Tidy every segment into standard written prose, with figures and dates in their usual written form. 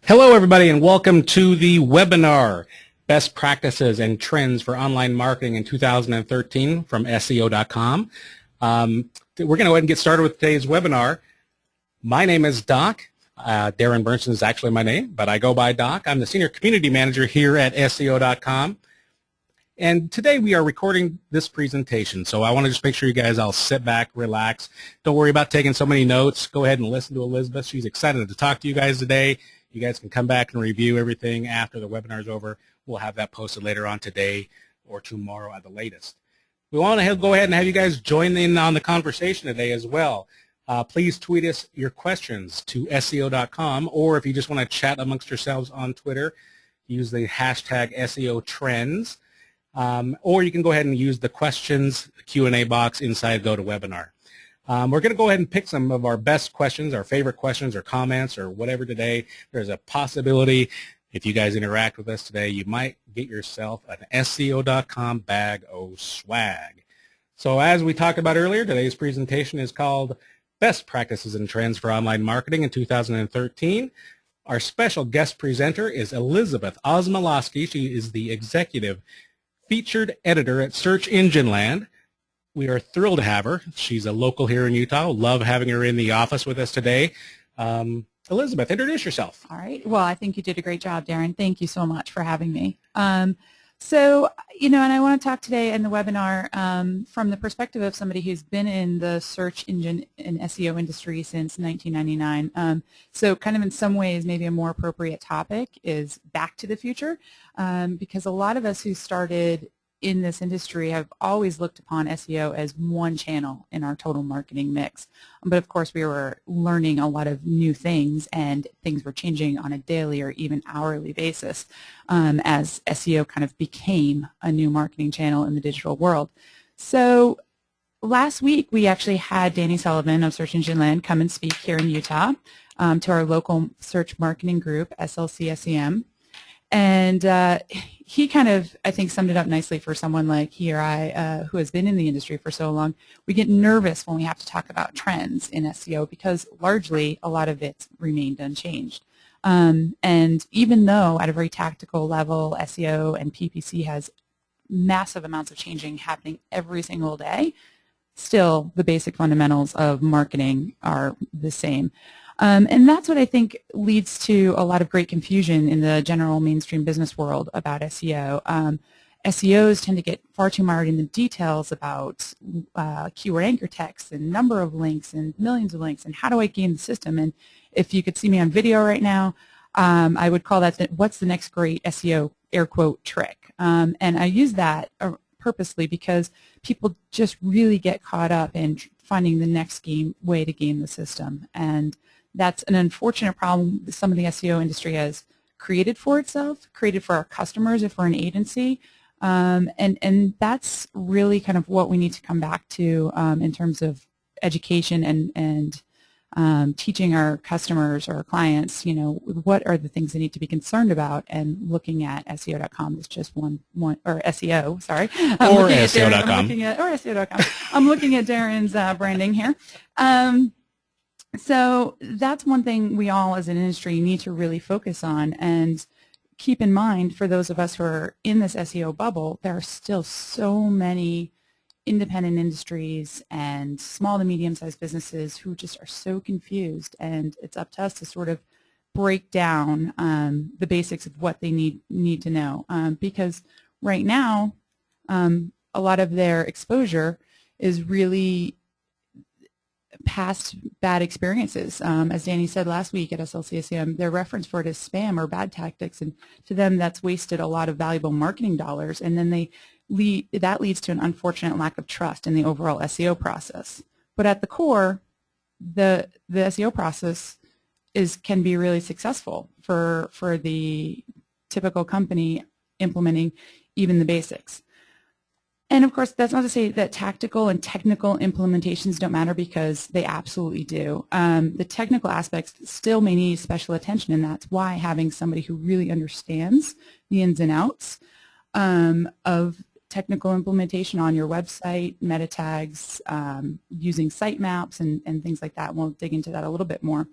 Hello, everybody, and welcome to the webinar, Best Practices and Trends for Online Marketing in 2013 from SEO.com. We're going to go ahead and get started with today's webinar. My name is Doc. Darren Bernson is actually my name, but I go by Doc. I'm the Senior Community Manager here at SEO.com. And today we are recording this presentation, so I want to just make sure you guys all sit back, relax. Don't worry about taking so many notes. Go ahead and listen to Elizabeth. She's excited to talk to you guys today. You guys can come back and review everything after the webinar is over. We'll have that posted later on today or tomorrow at the latest. We want to go ahead and have you guys join in on the conversation today as well. Please tweet us your questions to SEO.com, or if you just want to chat amongst yourselves on Twitter, use the hashtag SEO Trends. Or you can go ahead and use the questions, the Q&A box inside GoToWebinar. We're going to go ahead and pick some of our best questions, our favorite questions or comments or whatever today. There's a possibility if you guys interact with us today, you might get yourself an SEO.com bag of swag. So as we talked about earlier, today's presentation is called Best Practices and Trends for Online Marketing in 2013. Our special guest presenter is Elizabeth Osmolowski. She is the executive featured editor at Search Engine Land. We are thrilled to have her. She's a local here in Utah. Love having her in the office with us today. Elizabeth, introduce yourself. All right. Well, I think you did a great job, Darren. Thank you so much for having me. So, and I want to talk today in the webinar from the perspective of somebody who's been in the search engine and SEO industry since 1999. So kind of in some ways, maybe a more appropriate topic is back to the future, because a lot of us who started in this industry have always looked upon SEO as one channel in our total marketing mix. But of course, we were learning a lot of new things, and things were changing on a daily or even hourly basis as SEO kind of became a new marketing channel in the digital world. So last week, we actually had Danny Sullivan of Search Engine Land come and speak here in Utah to our local search marketing group, SLC SEM. And he kind of, I think, summed it up nicely for someone like he or I who has been in the industry for so long. We get nervous when we have to talk about trends in SEO because largely a lot of it's remained unchanged. And even though at a very tactical level, SEO and PPC has massive amounts of changing happening every single day, still the basic fundamentals of marketing are the same. And that's what I think leads to a lot of great confusion in the general mainstream business world about SEO. SEOs tend to get far too mired in the details about keyword anchor text and number of links and millions of links and how do I game the system. And if you could see me on video right now, I would call that what's the next great SEO air quote trick. And I use that purposely because people just really get caught up in finding the next way to game the system. And that's an unfortunate problem some of the SEO industry has created for itself, created for our customers if we're an agency, and that's really kind of what we need to come back to in terms of education and teaching our customers or our clients, what are the things they need to be concerned about, and looking at SEO.com is just one or SEO, sorry. Or SEO.com. Or SEO.com. I'm looking at Darren's branding here. So that's one thing we all as an industry need to really focus on and keep in mind. For those of us who are in this SEO bubble, there are still so many independent industries and small to medium-sized businesses who just are so confused, and it's up to us to sort of break down the basics of what they need to know, because right now a lot of their exposure is really past bad experiences. As Danny said last week at SLCSM, their reference for it is spam or bad tactics, and to them that's wasted a lot of valuable marketing dollars, and then that leads to an unfortunate lack of trust in the overall SEO process. But at the core, the SEO process can be really successful for the typical company implementing even the basics. And of course, that's not to say that tactical and technical implementations don't matter, because they absolutely do. The technical aspects still may need special attention, and that's why having somebody who really understands the ins and outs of technical implementation on your website, meta tags, using sitemaps and things like that. We'll dig into that a little bit more.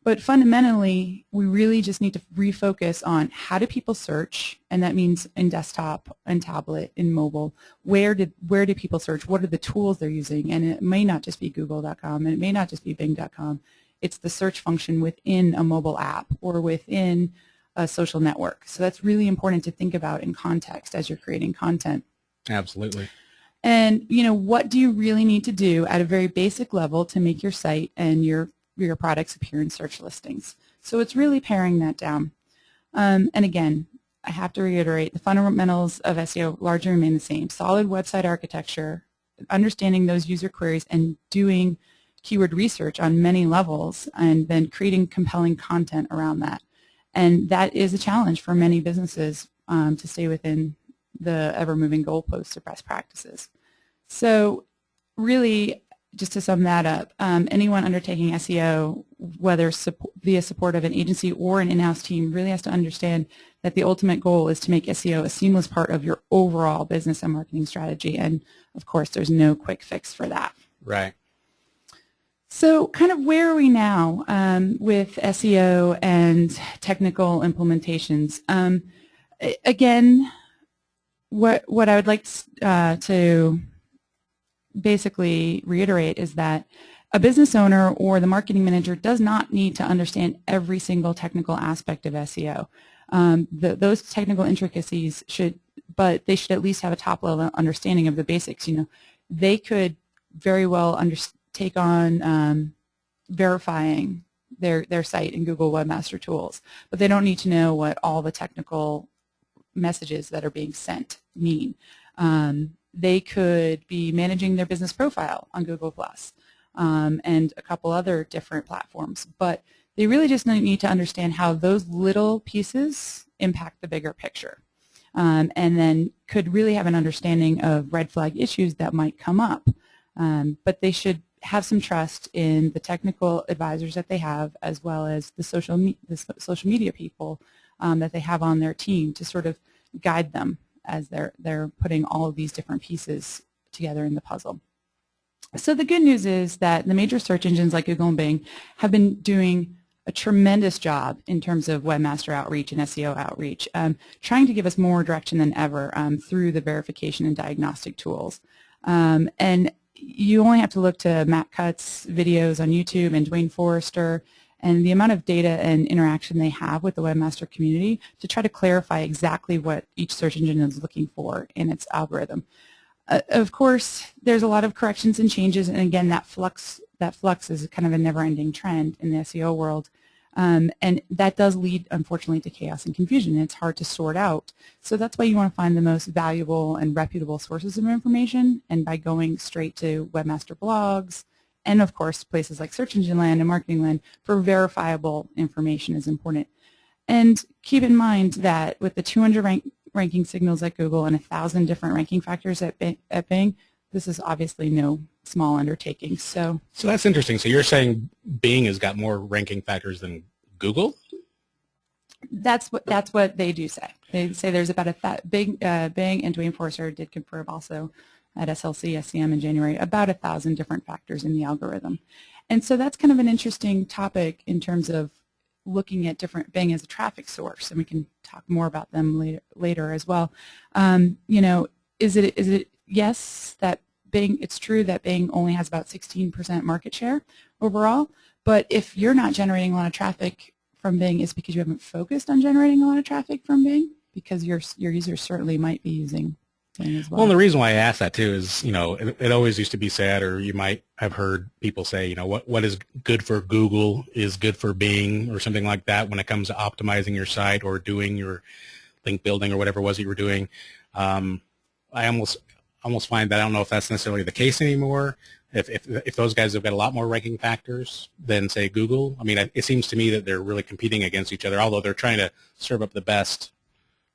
But fundamentally, we really just need to refocus on how do people search, and that means in desktop, in tablet, in mobile. Where do people search? What are the tools they're using? And it may not just be Google.com, and it may not just be Bing.com. It's the search function within a mobile app or within a social network. So that's really important to think about in context as you're creating content. Absolutely. And what do you really need to do at a very basic level to make your site and your products appear in search listings? So it's really paring that down. And again, I have to reiterate, the fundamentals of SEO largely remain the same. Solid website architecture, understanding those user queries, and doing keyword research on many levels, and then creating compelling content around that. And that is a challenge for many businesses to stay within the ever-moving goalposts of best practices. So really, just to sum that up, anyone undertaking SEO, whether via support of an agency or an in-house team, really has to understand that the ultimate goal is to make SEO a seamless part of your overall business and marketing strategy. And of course, there's no quick fix for that. Right. So kind of where are we now with SEO and technical implementations? Again, what I would like to basically reiterate is that a business owner or the marketing manager does not need to understand every single technical aspect of SEO. Those technical intricacies but they should at least have a top-level understanding of the basics. They could very well take on verifying their site in Google Webmaster Tools, but they don't need to know what all the technical messages that are being sent mean. They could be managing their business profile on Google+, and a couple other different platforms, but they really just need to understand how those little pieces impact the bigger picture, and then could really have an understanding of red flag issues that might come up. But they should have some trust in the technical advisors that they have, as well as the social media people that they have on their team to sort of guide them as they're putting all of these different pieces together in the puzzle. So the good news is that the major search engines like Google and Bing have been doing a tremendous job in terms of webmaster outreach and SEO outreach, trying to give us more direction than ever through the verification and diagnostic tools. And you only have to look to Matt Cutts' videos on YouTube and Dwayne Forrester and the amount of data and interaction they have with the webmaster community to try to clarify exactly what each search engine is looking for in its algorithm. Of course, there's a lot of corrections and changes, and again, that flux is kind of a never-ending trend in the SEO world, and that does lead, unfortunately, to chaos and confusion, and it's hard to sort out. So that's why you want to find the most valuable and reputable sources of information, and by going straight to webmaster blogs, and of course, places like Search Engine Land and Marketing Land for verifiable information is important. And keep in mind that with the 200 ranking signals at Google and 1,000 different ranking factors at Bing, this is obviously no small undertaking. So that's interesting. So you're saying Bing has got more ranking factors than Google? That's what they do say. They say there's about Bing and Dwayne Forrester did confirm also at SLC SCM in January about 1,000 different factors in the algorithm. And so that's kind of an interesting topic in terms of looking at different Bing as a traffic source, and we can talk more about them later as well. Is it yes that Bing? It's true that Bing only has about 16% market share overall, but if you're not generating a lot of traffic from Bing, it's because you haven't focused on generating a lot of traffic from Bing, because your users certainly might be using Bing as well. Well, and the reason why I ask that too is, it always used to be said, or you might have heard people say, what is good for Google is good for Bing, or something like that when it comes to optimizing your site or doing your link building or whatever it was that you were doing. I almost find that I don't know if that's necessarily the case anymore. If those guys have got a lot more ranking factors than, say, Google, I mean, it seems to me that they're really competing against each other, although they're trying to serve up the best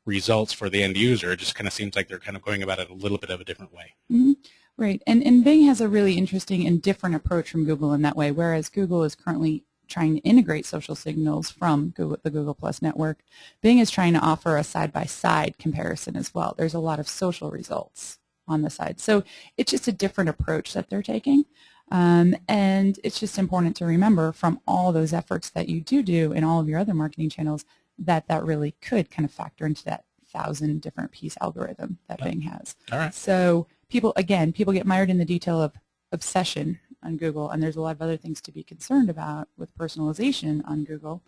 results for the end user. It just kind of seems like they're kind of going about it a little bit of a different way. Mm-hmm. Right, and Bing has a really interesting and different approach from Google in that way, whereas Google is currently trying to integrate social signals from the Google Plus network. Bing is trying to offer a side-by-side comparison as well. There's a lot of social results on the side. So it's just a different approach that they're taking. And it's just important to remember from all those efforts that you do in all of your other marketing channels that that really could kind of factor into that 1,000 different piece algorithm that Bing has. All right. So people get mired in the detail of obsession on Google, and there's a lot of other things to be concerned about with personalization on Google,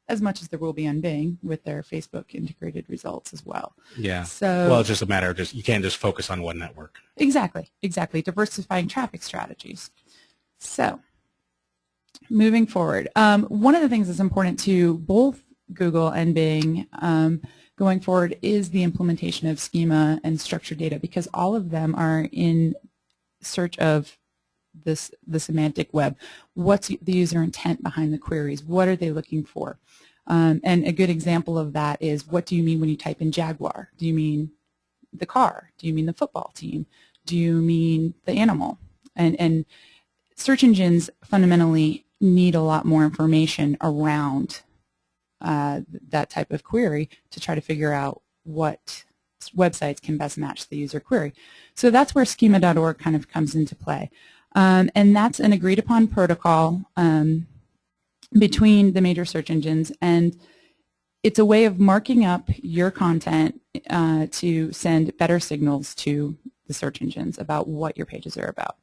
as much as there will be on Bing with their Facebook integrated results as well. Yeah. So, well, it's just a matter of you can't just focus on one network. Exactly. Diversifying traffic strategies. So, moving forward, one of the things that's important to both Google and Bing going forward is the implementation of schema and structured data, because all of them are in search of the semantic web. What's the user intent behind the queries? What are they looking for? And a good example of that is, what do you mean when you type in Jaguar? Do you mean the car? Do you mean the football team? Do you mean the animal? And search engines fundamentally need a lot more information around that type of query to try to figure out what websites can best match the user query. So that's where schema.org kind of comes into play. And that's an agreed upon protocol between the major search engines, and it's a way of marking up your content to send better signals to the search engines about what your pages are about.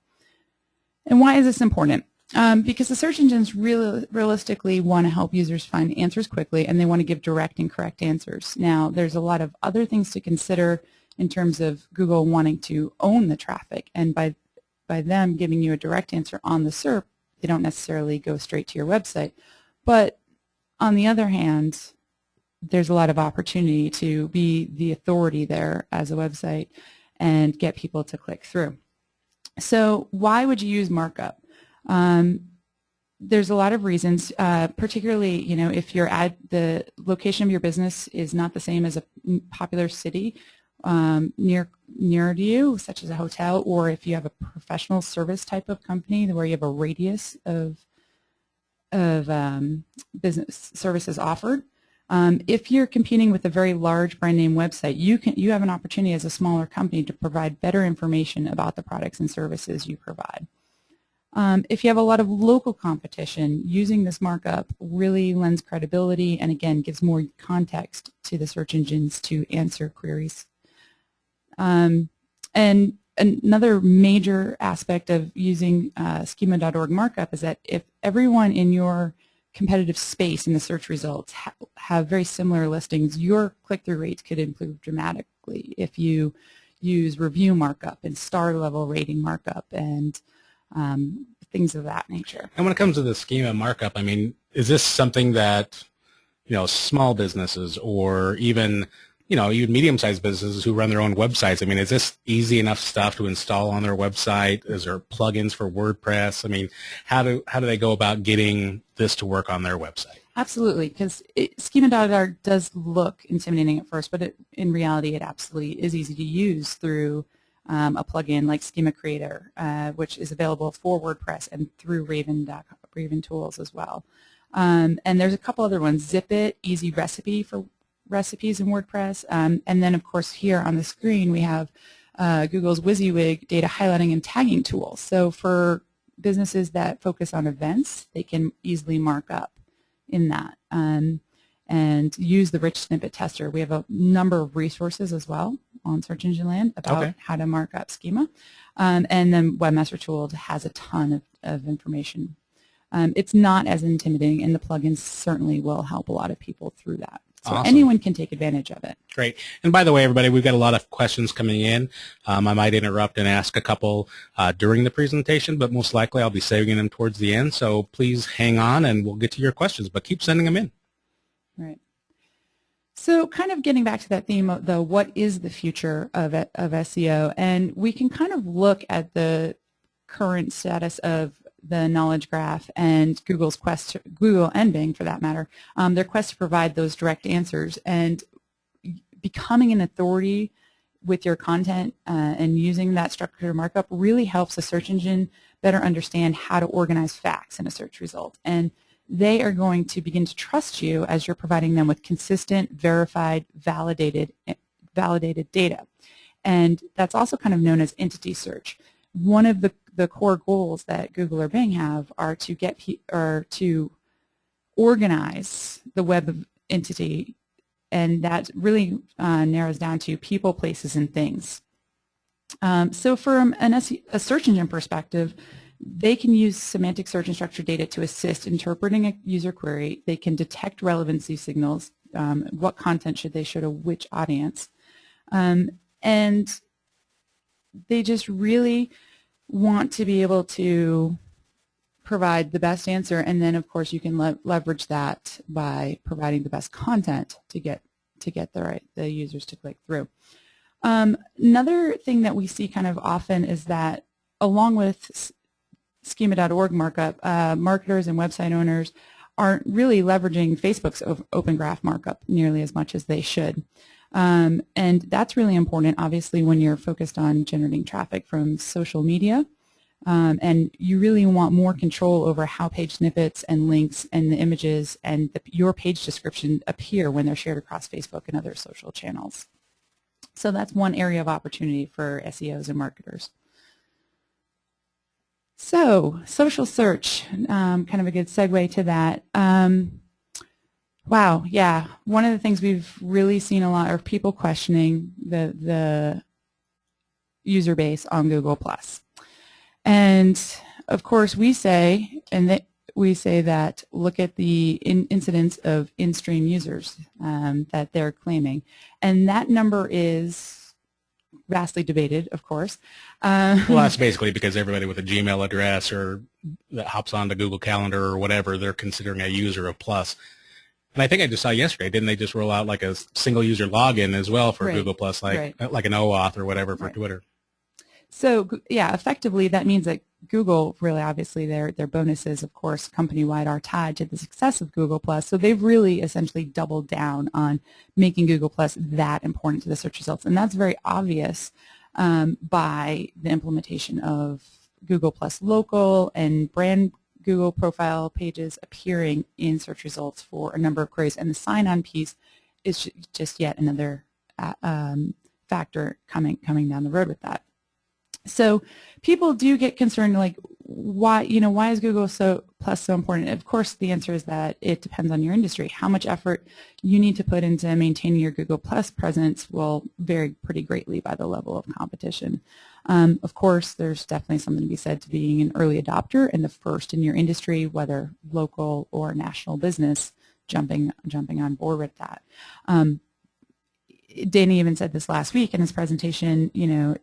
And why is this important? Because the search engines realistically want to help users find answers quickly, and they want to give direct and correct answers. Now, there's a lot of other things to consider in terms of Google wanting to own the traffic, and by them giving you a direct answer on the SERP, they don't necessarily go straight to your website. But on the other hand, there's a lot of opportunity to be the authority there as a website and get people to click through. So why would you use markup? There's a lot of reasons, particularly, if the location of your business is not the same as a popular city near to you, such as a hotel, or if you have a professional service type of company where you have a radius of business services offered. If you're competing with a very large brand name website, you have an opportunity as a smaller company to provide better information about the products and services you provide. If you have a lot of local competition, using this markup really lends credibility and, again, gives more context to the search engines to answer queries. And another major aspect of using schema.org markup is that if everyone in your competitive space in the search results have very similar listings, your click-through rates could improve dramatically if you use review markup and star level rating markup and things of that nature. And when it comes to the schema markup, I mean, is this something that, small businesses or even medium-sized businesses who run their own websites, I mean, is this easy enough stuff to install on their website? Is there plugins for WordPress? I mean, how do they go about getting this to work on their website? Absolutely, because schema.org does look intimidating at first, but in reality, it absolutely is easy to use through a plugin like Schema Creator, which is available for WordPress and through Raven Tools as well. And there's a couple other ones: Zipit, Easy Recipe for recipes in WordPress, and then of course here on the screen we have Google's WYSIWYG data highlighting and tagging tool. So for businesses that focus on events, they can easily mark up in that and use the rich snippet tester. We have a number of resources as well on Search Engine Land about how to mark up schema, and then Webmaster Tool has a ton of information. It's not as intimidating, and the plugins certainly will help a lot of people through that. So awesome. Anyone can take advantage of it. Great. And by the way, everybody, we've got a lot of questions coming in. I might interrupt and ask a couple during the presentation, but most likely I'll be saving them towards the end. So please hang on and we'll get to your questions, but keep sending them in. Right. So kind of getting back to that theme of what is the future of SEO, and we can kind of look at the current status of the knowledge graph and Google's quest, Google and Bing for that matter, their quest to provide those direct answers, and becoming an authority with your content and using that structured markup really helps a search engine better understand how to organize facts in a search result. And they are going to begin to trust you as you're providing them with consistent, verified, validated data. And that's also kind of known as entity search. One of the the core goals that Google or Bing have are to to organize the web entity, and that really narrows down to people, places, and things. So from a search engine perspective, they can use semantic search and structured data to assist interpreting a user query. They can detect relevancy signals, what content should they show to which audience, and they just really want to be able to provide the best answer, and then of course you can leverage that by providing the best content to get the users to click through. Another thing that we see kind of often is that along with Schema.org markup, marketers and website owners aren't really leveraging Facebook's Open Graph markup nearly as much as they should. And that's really important, obviously, when you're focused on generating traffic from social media. And you really want more control over how page snippets and links and the images and your page description appear when they're shared across Facebook and other social channels. So that's one area of opportunity for SEOs and marketers. So social search, kind of a good segue to that. Wow, yeah. One of the things we've really seen a lot are people questioning the user base on Google+. And of course we say, that look at the incidence of in-stream users that they're claiming. And that number is vastly debated, of course. Well, that's basically because everybody with a Gmail address or that hops onto Google Calendar or whatever, they're considering a user of Plus. And I think I just saw yesterday, didn't they just roll out like a single user login as well for Google Plus, like an OAuth or whatever for Twitter? So yeah, effectively that means that Google really, obviously their bonuses, of course, company-wide are tied to the success of Google+. So they've really essentially doubled down on making Google+ that important to the search results. And that's very obvious by the implementation of Google+ Local and brand Google profile pages appearing in search results for a number of queries. And the sign-on piece is just yet another factor coming down the road with that. So people do get concerned, like, why is Google Plus so important? Of course, the answer is that it depends on your industry. How much effort you need to put into maintaining your Google Plus presence will vary pretty greatly by the level of competition. Of course, there's definitely something to be said to being an early adopter and the first in your industry, whether local or national business, jumping on board with that. Danny even said this last week in his presentation,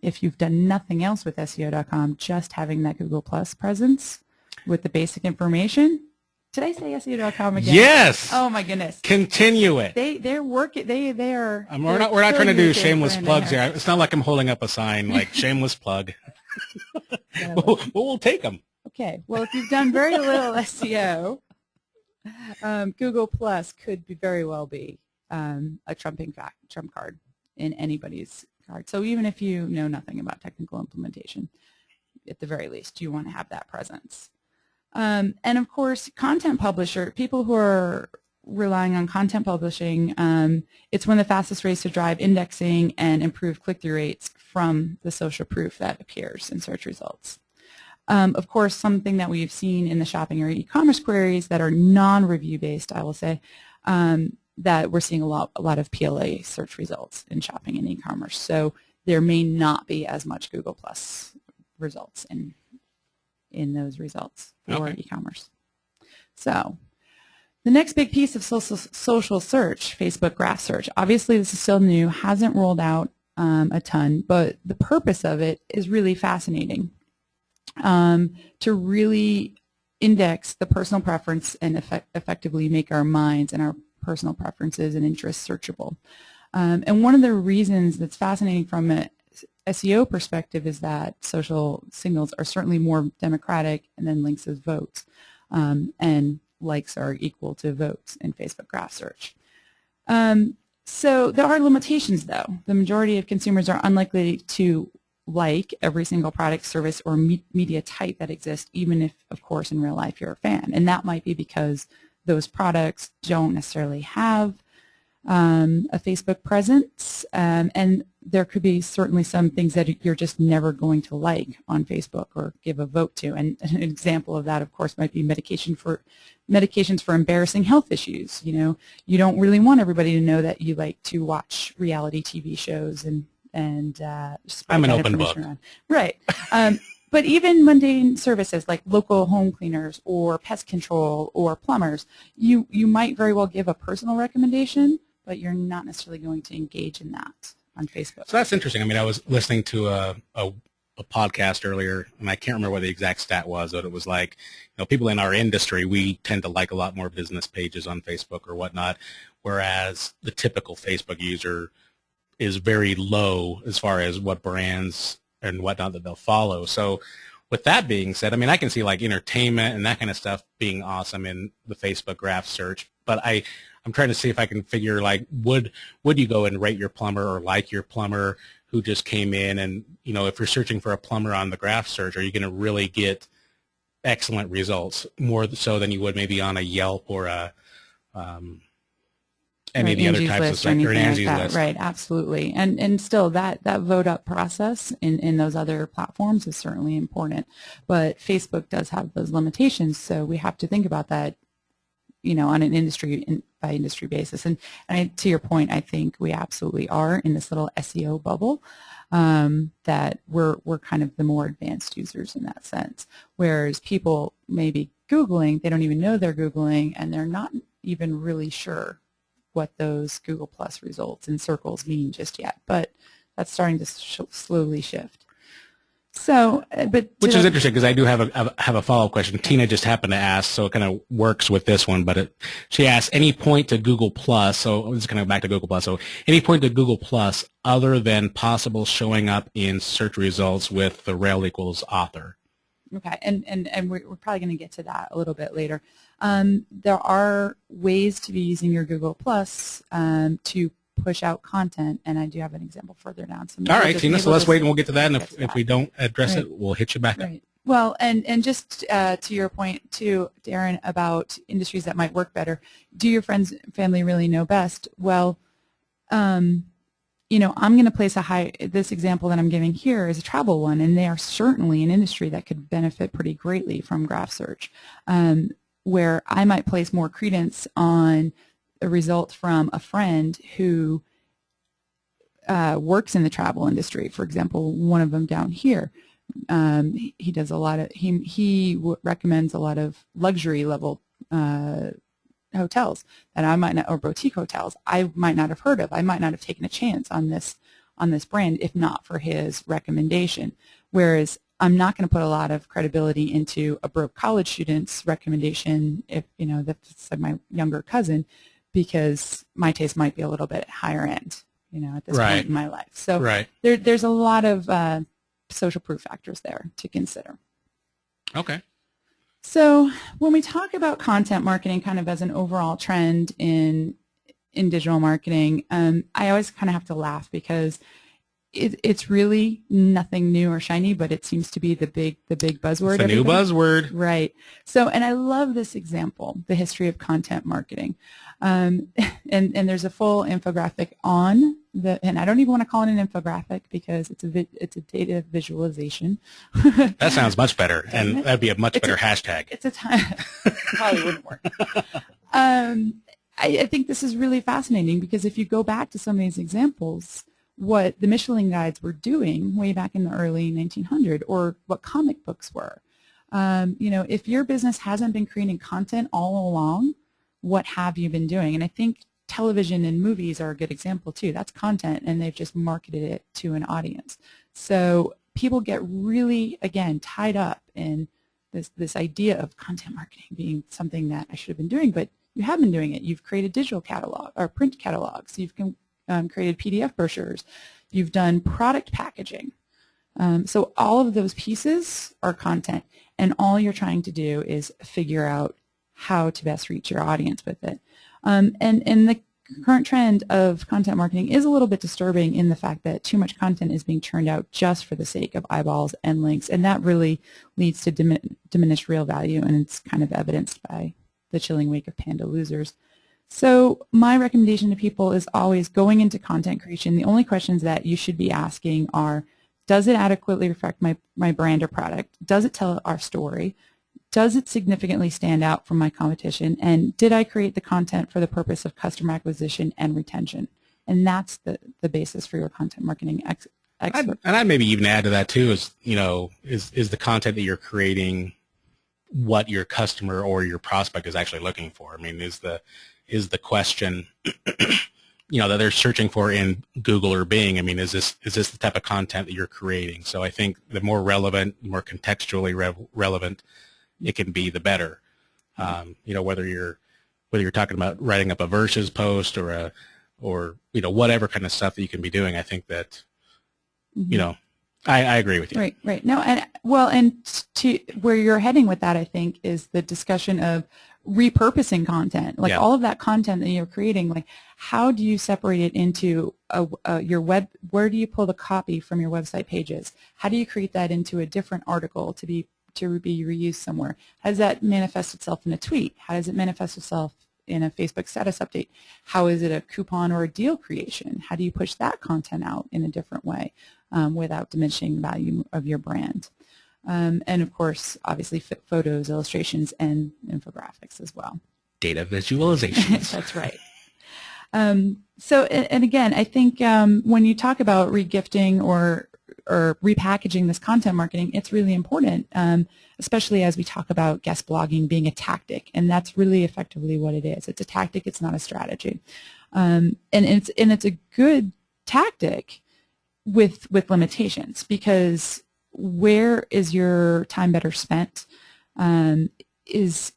if you've done nothing else with SEO.com, just having that Google Plus presence with the basic information. Did I say SEO.com again? Yes. Oh my goodness. Continue it. They're working. They are. We're not trying to do shameless plugs here. It's not like I'm holding up a sign like shameless plug. We'll take them. Okay. Well, if you've done very little SEO, Google Plus could very well be a trump card in anybody's card. So even if you know nothing about technical implementation, at the very least, you want to have that presence. And of course, content publisher, people who are relying on content publishing, it's one of the fastest ways to drive indexing and improve click-through rates from the social proof that appears in search results. Of course, something that we've seen in the shopping or e-commerce queries that are non-review based, I will say, that we're seeing a lot of PLA search results in shopping and e-commerce. So there may not be as much Google Plus results in those results for e-commerce. So the next big piece of social search, Facebook graph search. Obviously, this is still new, hasn't rolled out a ton, but the purpose of it is really fascinating, to really index the personal preference and effectively make our minds and our personal preferences and interests searchable. And one of the reasons that's fascinating from an SEO perspective is that social signals are certainly more democratic and then links as votes. And likes are equal to votes in Facebook graph search. So there are limitations, though. The majority of consumers are unlikely to like every single product, service, or media type that exists, even if, of course, in real life you're a fan. And that might be because those products don't necessarily have a Facebook presence, and there could be certainly some things that you're just never going to like on Facebook or give a vote to. And an example of that, of course, might be medications for embarrassing health issues. You know, you don't really want everybody to know that you like to watch reality TV shows and spread I'm an that open book. information around. Right. But even mundane services like local home cleaners or pest control or plumbers, you might very well give a personal recommendation, but you're not necessarily going to engage in that on Facebook. So that's interesting. I mean, I was listening to a podcast earlier, and I can't remember what the exact stat was, but it was like, you know, people in our industry, we tend to like a lot more business pages on Facebook or whatnot, whereas the typical Facebook user is very low as far as what brands and whatnot that they'll follow. So with that being said, I mean, I can see like entertainment and that kind of stuff being awesome in the Facebook graph search, but I'm trying to see if I can figure like, would you go and rate your plumber or like your plumber who just came in, and, you know, if you're searching for a plumber on the graph search, are you going to really get excellent results, more so than you would maybe on a Yelp or a any of the other types of stuff, or an Angie's list? Right, absolutely. And still that vote up process in those other platforms is certainly important. But Facebook does have those limitations, so we have to think about that, you know, on an industry by industry basis. And to your point, I think we absolutely are in this little SEO bubble, that we're kind of the more advanced users in that sense. Whereas people may be Googling, they don't even know they're Googling, and they're not even really sure what those Google Plus results and circles mean just yet. But that's starting to slowly shift. So, which is interesting, because I do have a follow-up question. Okay. Tina just happened to ask, so it kind of works with this one. But she asked, any point to Google Plus? So this is kind of back to Google Plus. So any point to Google Plus other than possible showing up in search results with the rel equals author? Okay, and we're probably going to get to that a little bit later. There are ways to be using your Google Plus to push out content, and I do have an example further down. So all right, Tina, so let's wait and we'll get to that, and if we don't address it, we'll hit you back up. Well, and just to your point too, Darren, about industries that might work better, do your friends and family really know best? Well, you know, I'm going to place this example that I'm giving here is a travel one, and they are certainly an industry that could benefit pretty greatly from graph search, where I might place more credence on a result from a friend who works in the travel industry. For example, one of them down here, he does a lot of, he recommends a lot of luxury level hotels that I might not, or boutique hotels I might not have heard of. I might not have taken a chance on this brand if not for his recommendation. Whereas I'm not going to put a lot of credibility into a broke college student's recommendation if, you know, that's like my younger cousin, because my taste might be a little bit higher end, you know, at this point in my life. So there's a lot of social proof factors there to consider. Okay. So when we talk about content marketing kind of as an overall trend in digital marketing, I always kind of have to laugh because it's really nothing new or shiny, but it seems to be the big buzzword. It's a new buzzword. Right. So, and I love this example, the history of content marketing. And there's a full infographic on and I don't even want to call it an infographic because it's a data visualization. That sounds much better, and that'd be a much better hashtag. It's a time. Probably wouldn't work. I think this is really fascinating because if you go back to some of these examples, what the Michelin guides were doing way back in the early 1900s, or what comic books were. You know, if your business hasn't been creating content all along, what have you been doing? And I think television and movies are a good example too. That's content, and they've just marketed it to an audience. So people get really, again, tied up in this idea of content marketing being something that I should have been doing, but you have been doing it. You've created digital catalog or print catalogs. You've created PDF brochures. You've done product packaging. So all of those pieces are content, and all you're trying to do is figure out how to best reach your audience with it. And the current trend of content marketing is a little bit disturbing in the fact that too much content is being churned out just for the sake of eyeballs and links, and that really leads to diminished real value, and it's kind of evidenced by the chilling wake of panda losers. So my recommendation to people is always going into content creation. The only questions that you should be asking are, does it adequately reflect my brand or product? Does it tell our story? Does it significantly stand out from my competition? And did I create the content for the purpose of customer acquisition and retention? And that's the basis for your content marketing expert. And I'd maybe even add to that too is, is the content that you're creating what your customer or your prospect is actually looking for? I mean, is the question, that they're searching for in Google or Bing? I mean, is this the type of content that you're creating? So I think the more relevant, more contextually relevant it can be, the better. Whether you're talking about writing up a versus post or whatever kind of stuff that you can be doing, I think that, I agree with you. Right. No, and to where you're heading with that, I think, is the discussion of repurposing content. Like all of that content that you're creating, like how do you separate it into your web? Where do you pull the copy from your website pages? How do you create that into a different article to be reused somewhere? How does that manifest itself in a tweet? How does it manifest itself in a Facebook status update? How is it a coupon or a deal creation? How do you push that content out in a different way without diminishing the value of your brand? And of course, obviously, photos, illustrations, and infographics as well. Data visualizations. That's right. So, and again, I think when you talk about regifting or repackaging this content marketing, it's really important, especially as we talk about guest blogging being a tactic, and that's really effectively what it is. It's a tactic. It's not a strategy, and it's a good tactic with limitations, because where is your time better spent? Is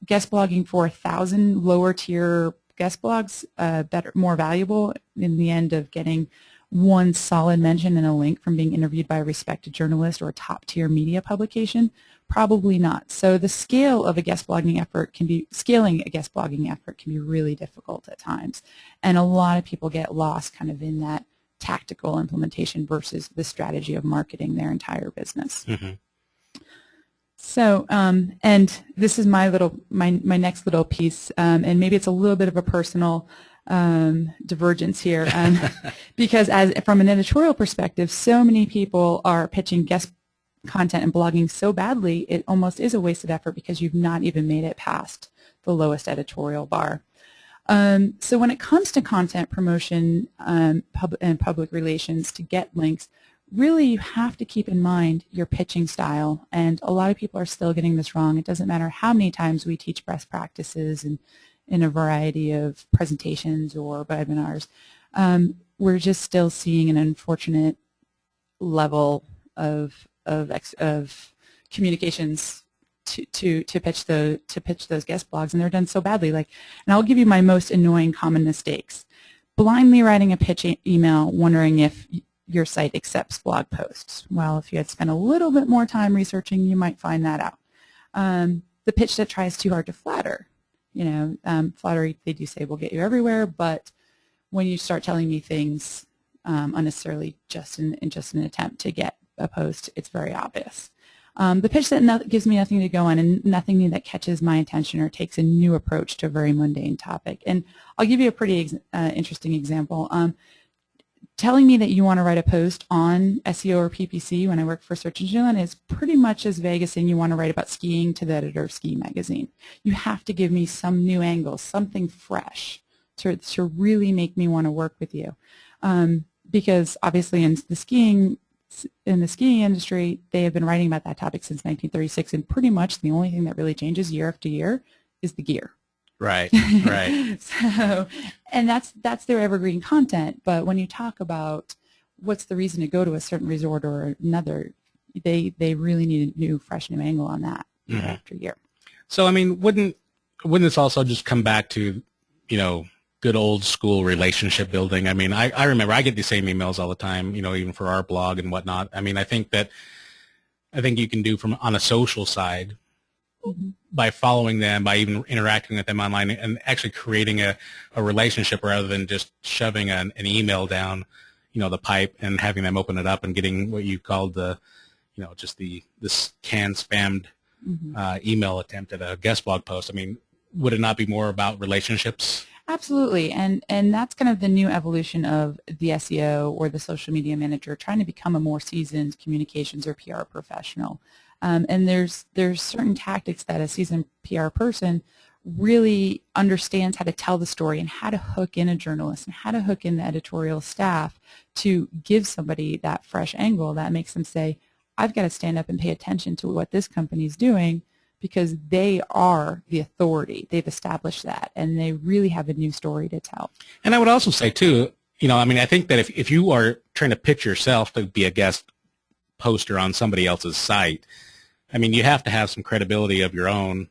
guest blogging for 1,000 lower tier guest blogs better, more valuable in the end of getting one solid mention and a link from being interviewed by a respected journalist or a top tier media publication? Probably not. So the scale of a guest blogging effort scaling a guest blogging effort can be really difficult at times, and a lot of people get lost kind of in that tactical implementation versus the strategy of marketing their entire business. Mm-hmm. So, and this is my next little piece, and maybe it's a little bit of a personal divergence here, because from an editorial perspective, so many people are pitching guest content and blogging so badly, it almost is a wasted effort because you've not even made it past the lowest editorial bar. So when it comes to content promotion and public relations to get links, really you have to keep in mind your pitching style, and a lot of people are still getting this wrong. It doesn't matter how many times we teach best practices and in a variety of presentations or webinars, we're just still seeing an unfortunate level of communications to pitch those guest blogs, and they're done so badly. And I'll give you my most annoying common mistakes: blindly writing a pitch email, wondering if your site accepts blog posts. Well, if you had spent a little bit more time researching, you might find that out. The pitch that tries too hard to flatter. Flattery, they do say, will get you everywhere, but when you start telling me things unnecessarily just in an attempt to get a post, it's very obvious. The pitch that gives me nothing to go on and nothing new that catches my attention or takes a new approach to a very mundane topic. And I'll give you a pretty interesting example. Telling me that you want to write a post on SEO or PPC when I work for Search Engine Land is pretty much as vague as saying you want to write about skiing to the editor of Ski Magazine. You have to give me some new angle, something fresh to really make me want to work with you. Because obviously in the skiing industry, they have been writing about that topic since 1936, and pretty much the only thing that really changes year after year is the gear. Right. So, and that's their evergreen content. But when you talk about what's the reason to go to a certain resort or another, they really need a fresh new angle on that year after year. So, I mean, wouldn't this also just come back to, good old school relationship building? I mean, I remember I get the same emails all the time, even for our blog and whatnot. I mean, I think you can do on a social side, by following them, by even interacting with them online, and actually creating a relationship rather than just shoving an email down, the pipe and having them open it up and getting what you called this canned spammed email attempt at a guest blog post. I mean, would it not be more about relationships? Absolutely, and that's kind of the new evolution of the SEO or the social media manager trying to become a more seasoned communications or PR professional. And there's certain tactics that a seasoned PR person really understands how to tell the story and how to hook in a journalist and how to hook in the editorial staff to give somebody that fresh angle that makes them say, I've got to stand up and pay attention to what this company is doing, because they are the authority. They've established that, and they really have a new story to tell. And I would also say, too, I mean, I think that if you are trying to pitch yourself to be a guest poster on somebody else's site, I mean, you have to have some credibility of your own,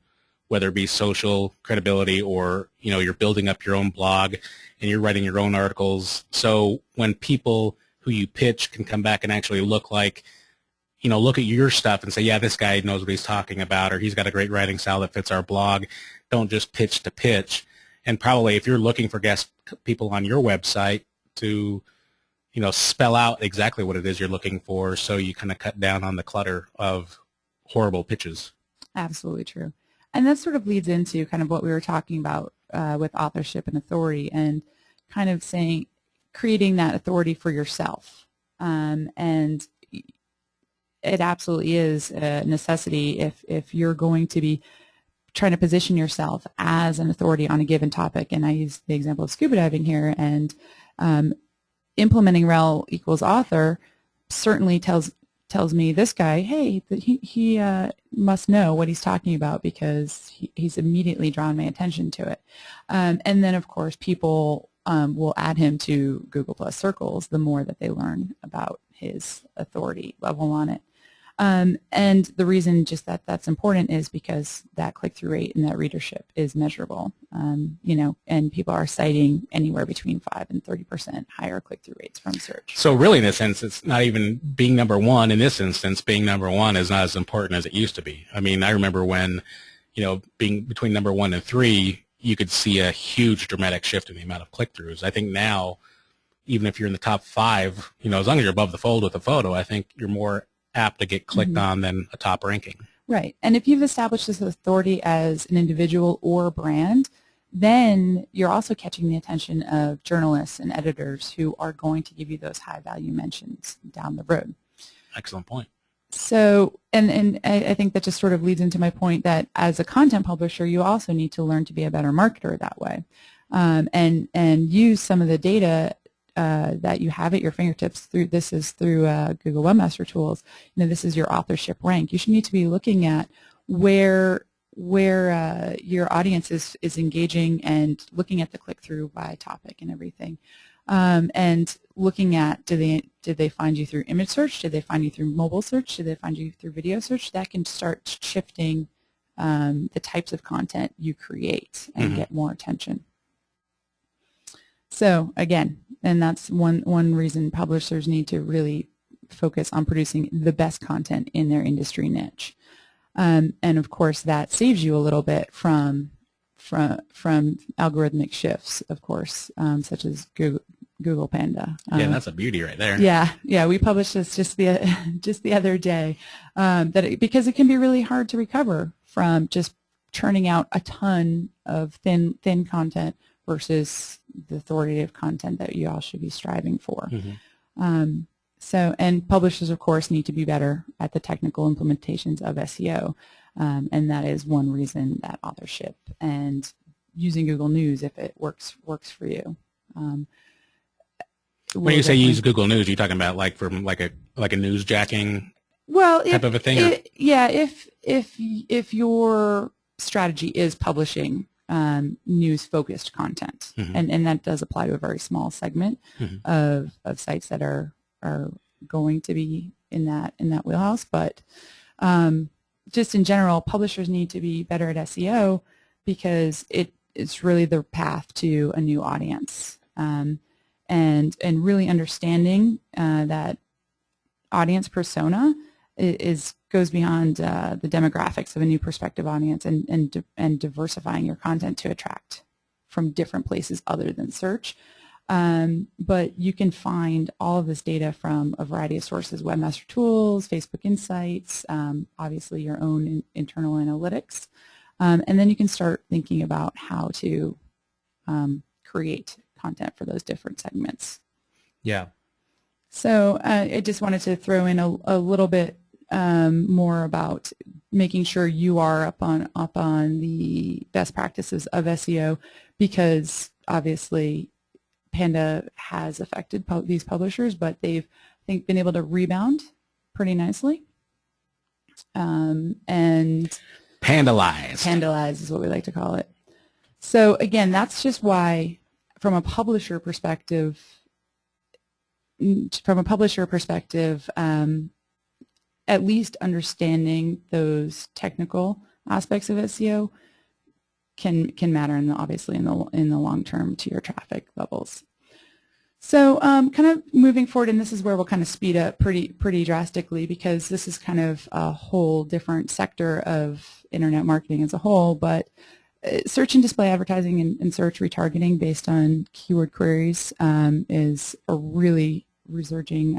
whether it be social credibility or, you're building up your own blog and you're writing your own articles. So when people who you pitch can come back and actually look at your stuff and say, yeah, this guy knows what he's talking about, or he's got a great writing style that fits our blog. Don't just pitch to pitch. And probably if you're looking for guest people on your website to, spell out exactly what it is you're looking for, so you kind of cut down on the clutter of horrible pitches. Absolutely true. And that sort of leads into kind of what we were talking about with authorship and authority, and kind of creating that authority for yourself. And it absolutely is a necessity if you're going to be trying to position yourself as an authority on a given topic. And I use the example of scuba diving here, and implementing rel equals author certainly tells me, this guy, hey, that he must know what he's talking about, because he's immediately drawn my attention to it. And then, of course, people will add him to Google Plus circles the more that they learn about his authority level on it. And the reason just that's important is because that click-through rate and that readership is measurable, and people are citing anywhere between 5 and 30% higher click-through rates from search. So really, in a sense, it's not even being number one. In this instance, being number one is not as important as it used to be. I mean, I remember when, being between number 1 and 3, you could see a huge dramatic shift in the amount of click-throughs. I think now, even if you're in the top 5, as long as you're above the fold with a photo, I think you're more apt to get clicked on than a top ranking. Right. And if you've established this authority as an individual or brand, then you're also catching the attention of journalists and editors who are going to give you those high-value mentions down the road. Excellent point. So, and I think that just sort of leads into my point that as a content publisher, you also need to learn to be a better marketer that way, and use some of the data that you have at your fingertips through Google Webmaster Tools. This is your authorship rank. You should need to be looking at where your audience is engaging, and looking at the click-through by topic and everything, and looking at did they find you through image search, did they find you through mobile search, did they find you through video search. That can start shifting the types of content you create and get more attention. So again, and that's one reason publishers need to really focus on producing the best content in their industry niche. And of course, that saves you a little bit from algorithmic shifts, of course, such as Google Panda. Yeah, that's a beauty right there. Yeah, we published this just the other day, because it can be really hard to recover from just churning out a ton of thin content versus the authoritative content that you all should be striving for. And publishers, of course, need to be better at the technical implementations of SEO, and that is one reason that authorship and using Google News, if it works for you. When you say use Google News, you're talking about like from like a newsjacking type of a thing? If your strategy is publishing news-focused content, and that does apply to a very small segment of sites that are going to be in that wheelhouse. But just in general, publishers need to be better at SEO, because it's really the path to a new audience, and really understanding that audience persona goes beyond the demographics of a new prospective audience, and diversifying your content to attract from different places other than search. But you can find all of this data from a variety of sources: Webmaster Tools, Facebook Insights, obviously your own internal analytics, And then you can start thinking about how to create content for those different segments. Yeah. So I just wanted to throw in a little bit more about making sure you are up on the best practices of SEO, because obviously Panda has affected these publishers, but they've, I think, been able to rebound pretty nicely. And Pandalize is what we like to call it. So again, that's just why, from a publisher perspective, at least understanding those technical aspects of SEO can matter, obviously in the long term to your traffic levels. So kind of moving forward, and this is where we'll kind of speed up pretty drastically, because this is kind of a whole different sector of internet marketing as a whole, but search and display advertising and search retargeting based on keyword queries is a really resurgent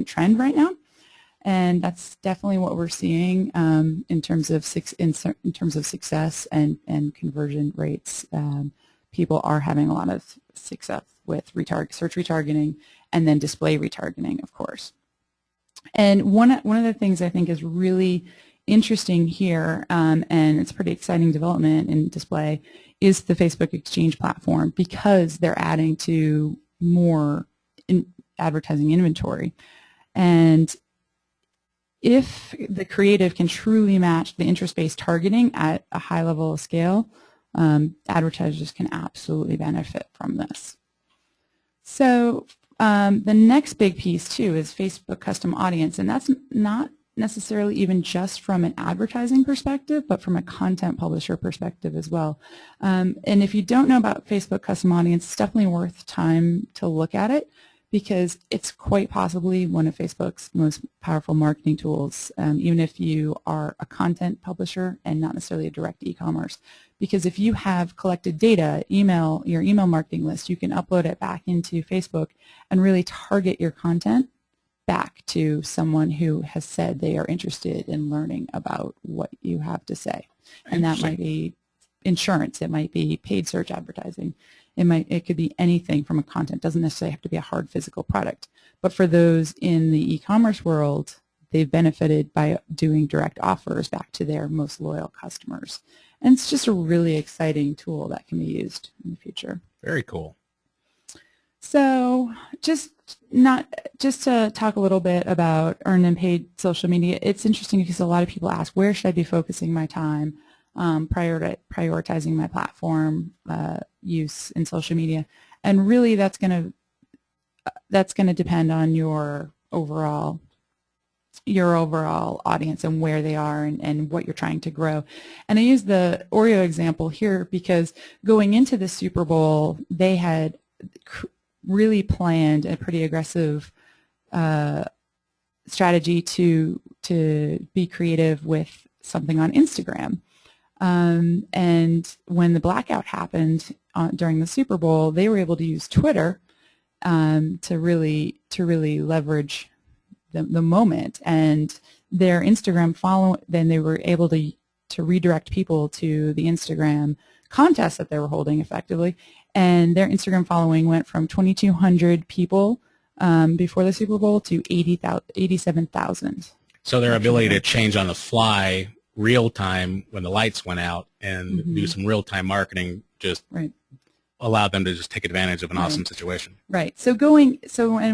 trend right now. And that's definitely what we're seeing in terms of success and conversion rates. People are having a lot of success with search retargeting and then display retargeting, of course. And one of the things I think is really interesting here, and it's a pretty exciting development in display, is the Facebook Exchange platform, because they're adding to more advertising inventory. And if the creative can truly match the interest-based targeting at a high level of scale, advertisers can absolutely benefit from this. So the next big piece too is Facebook custom audience, and that's not necessarily even just from an advertising perspective, but from a content publisher perspective as well. And if you don't know about Facebook custom audience, it's definitely worth time to look at it, because it's quite possibly one of Facebook's most powerful marketing tools, even if you are a content publisher and not necessarily a direct e-commerce. Because if you have collected data, your email marketing list, you can upload it back into Facebook and really target your content back to someone who has said they are interested in learning about what you have to say. And that might be insurance, it might be paid search advertising. It could be anything from a content. It doesn't necessarily have to be a hard physical product. But for those in the e-commerce world, they've benefited by doing direct offers back to their most loyal customers. And it's just a really exciting tool that can be used in the future. Very cool. So just to talk a little bit about earned and paid social media, it's interesting because a lot of people ask, where should I be focusing my time? Prioritizing my platform use in social media, and really that's going to depend on your overall audience and where they are and what you're trying to grow. And I use the Oreo example here because going into the Super Bowl, they had really planned a pretty aggressive strategy to be creative with something on Instagram. And when the blackout happened during the Super Bowl, they were able to use Twitter to really leverage the moment, and their Instagram then they were able to redirect people to the Instagram contest that they were holding effectively, and their Instagram following went from 2,200 people before the Super Bowl to 87,000. So their ability to change on the fly, real time, when the lights went out, and do some real time marketing just allowed them to just take advantage of an awesome situation. Right. And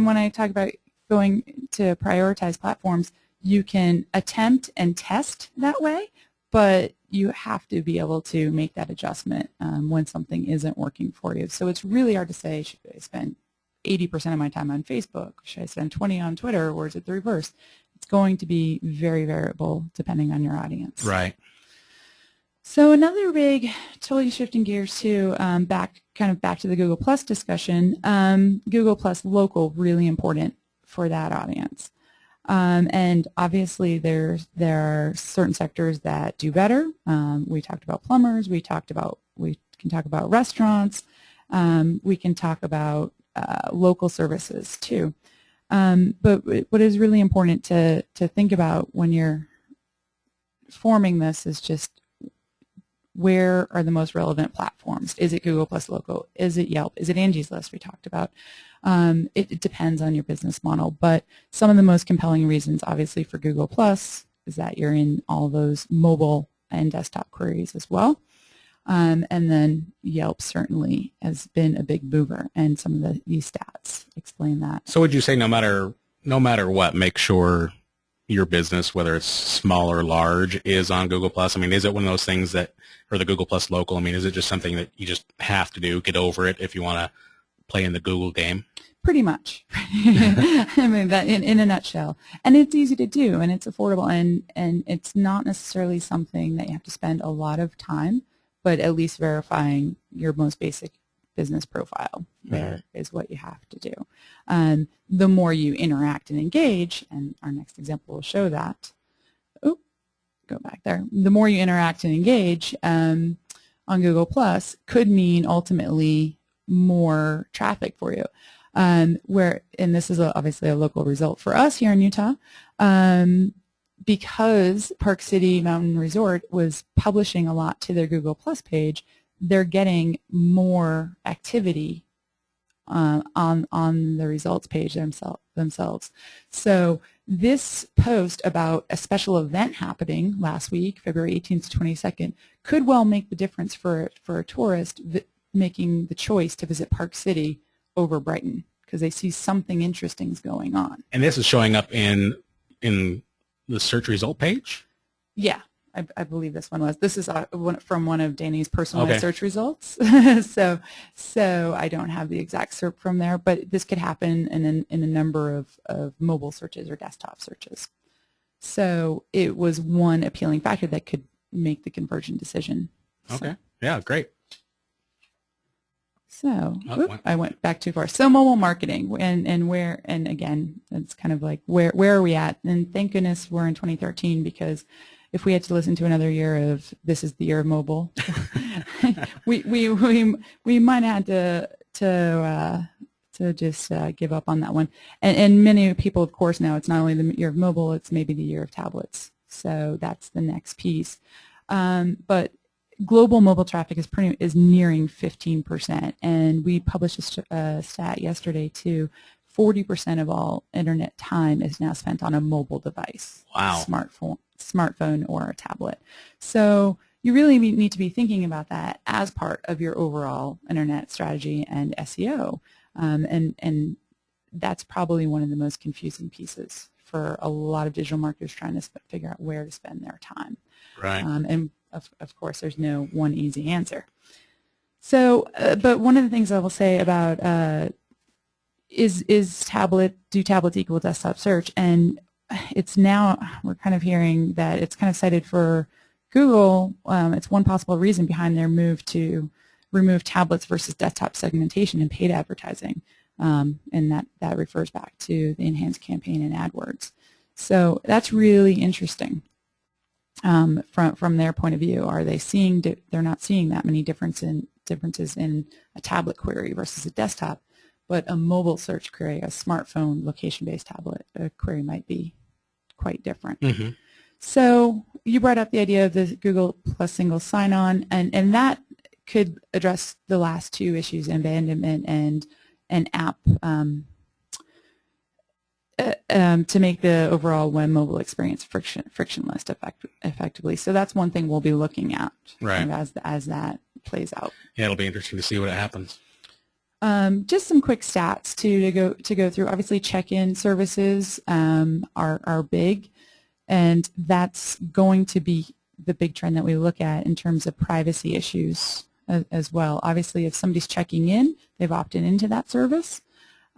when I talk about going to prioritize platforms, you can attempt and test that way, but you have to be able to make that adjustment when something isn't working for you. So it's really hard to say, should I spend 80% of my time on Facebook? Should I spend 20 on Twitter, or is it the reverse? It's going to be very variable depending on your audience. Right. So another big, totally shifting gears to back to the Google Plus discussion. Google Plus Local, really important for that audience. And obviously there are certain sectors that do better. We talked about plumbers. We can talk about restaurants. We can talk about local services too. But what is really important to think about when you're forming this is just where are the most relevant platforms? Is it Google Plus Local? Is it Yelp? Is it Angie's List we talked about? It depends on your business model, but some of the most compelling reasons, obviously, for Google Plus is that you're in all those mobile and desktop queries as well. And then Yelp certainly has been a big mover, and some of these stats explain that. So would you say no matter what, make sure your business, whether it's small or large, is on Google Plus? I mean, is it one of those things that, or the Google Plus Local, I mean, is it just something that you just have to do, get over it if you want to play in the Google game? Pretty much. I mean, that in a nutshell. And it's easy to do, and it's affordable, and it's not necessarily something that you have to spend a lot of time, but at least verifying your most basic business profile there is what you have to do. The more you interact and engage, and our next example will show that. Oh, go back there. The more you interact and engage on Google Plus could mean ultimately more traffic for you. And this is obviously a local result for us here in Utah, because Park City Mountain Resort was publishing a lot to their Google Plus page, they're getting more activity on the results page themselves. So this post about a special event happening last week, February 18th to 22nd, could well make the difference for a tourist making the choice to visit Park City over Brighton, because they see something interesting is going on. And this is showing up in the search result page? Yeah, I believe this one was. This is from one of Danny's personalized search results. so I don't have the exact SERP from there, but this could happen in a number of mobile searches or desktop searches. So it was one appealing factor that could make the conversion decision. Okay. Yeah, great. So I went back too far. So mobile marketing and again, it's kind of like where are we at? And thank goodness we're in 2013, because if we had to listen to another year of this is the year of mobile, we might have to just give up on that one. And many people, of course, now it's not only the year of mobile, it's maybe the year of tablets. So that's the next piece. But global mobile traffic is nearing 15%, and we published a stat yesterday too. 40% of all internet time is now spent on a mobile device, wow, smartphone or a tablet. So you really need to be thinking about that as part of your overall internet strategy and SEO, and that's probably one of the most confusing pieces for a lot of digital marketers trying to figure out where to spend their time. Right. And of course, there's no one easy answer. So, but one of the things I will say about do tablets equal desktop search? And it's now, we're kind of hearing that it's kind of cited for Google. It's one possible reason behind their move to remove tablets versus desktop segmentation in paid advertising. And that refers back to the enhanced campaign in AdWords. So that's really interesting. From their point of view, are they seeing? They're not seeing that many differences in a tablet query versus a desktop, but a mobile search query, a smartphone location-based tablet query might be quite different. Mm-hmm. So you brought up the idea of the Google Plus single sign-on, and that could address the last two issues, abandonment and app. To make the overall web mobile experience frictionless effectively. So that's one thing we'll be looking at, right, kind of as that plays out. Yeah, it'll be interesting to see what happens. Just some quick stats to go through. Obviously, check-in services are big, and that's going to be the big trend that we look at in terms of privacy issues as well. Obviously, if somebody's checking in, they've opted into that service.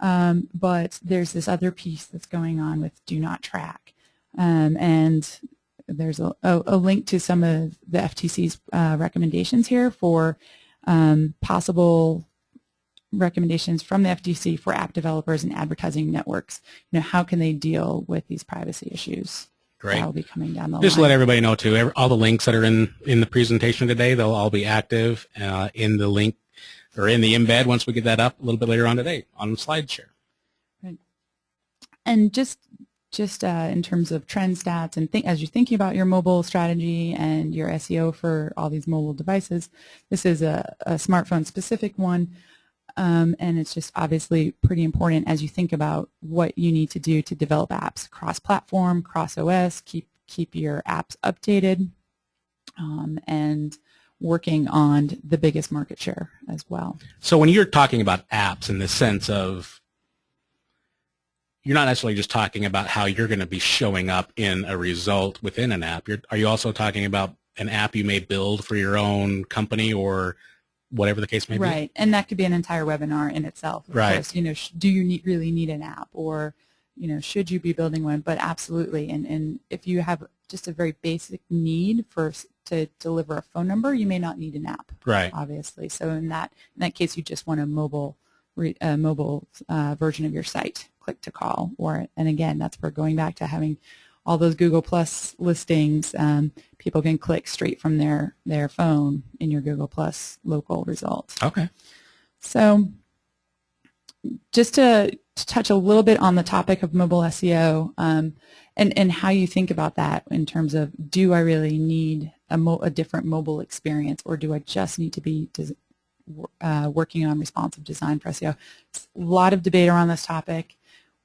But there's this other piece that's going on with do not track. And there's a link to some of the FTC's recommendations here for possible recommendations from the FTC for app developers and advertising networks. How can they deal with these privacy issues? Great. That'll be coming down the line. Just let everybody know, too, all the links that are in the presentation today, they'll all be active in the link or in the embed once we get that up a little bit later on today on SlideShare. Right. And just just in terms of trend stats and as you're thinking about your mobile strategy and your SEO for all these mobile devices, this is a smartphone specific one, and it's just obviously pretty important as you think about what you need to do to develop apps cross-platform, cross-OS, keep your apps updated, and working on the biggest market share as well. So when you're talking about apps in the sense of, you're not necessarily just talking about how you're going to be showing up in a result within an app. Are you also talking about an app you may build for your own company or whatever the case may be? Right, and that could be an entire webinar in itself. Of right. course, do you really need an app, or should you be building one? But absolutely, and if you have just a very basic need to deliver a phone number, you may not need an app. Right. Obviously, so in that case, you just want a mobile version of your site. Click to call, and again, that's where going back to having all those Google Plus listings, people can click straight from their phone in your Google Plus local results. Okay. So just to touch a little bit on the topic of mobile SEO, and how you think about that in terms of, do I really need a different mobile experience, or do I just need to be working on responsive design for SEO? It's a lot of debate around this topic.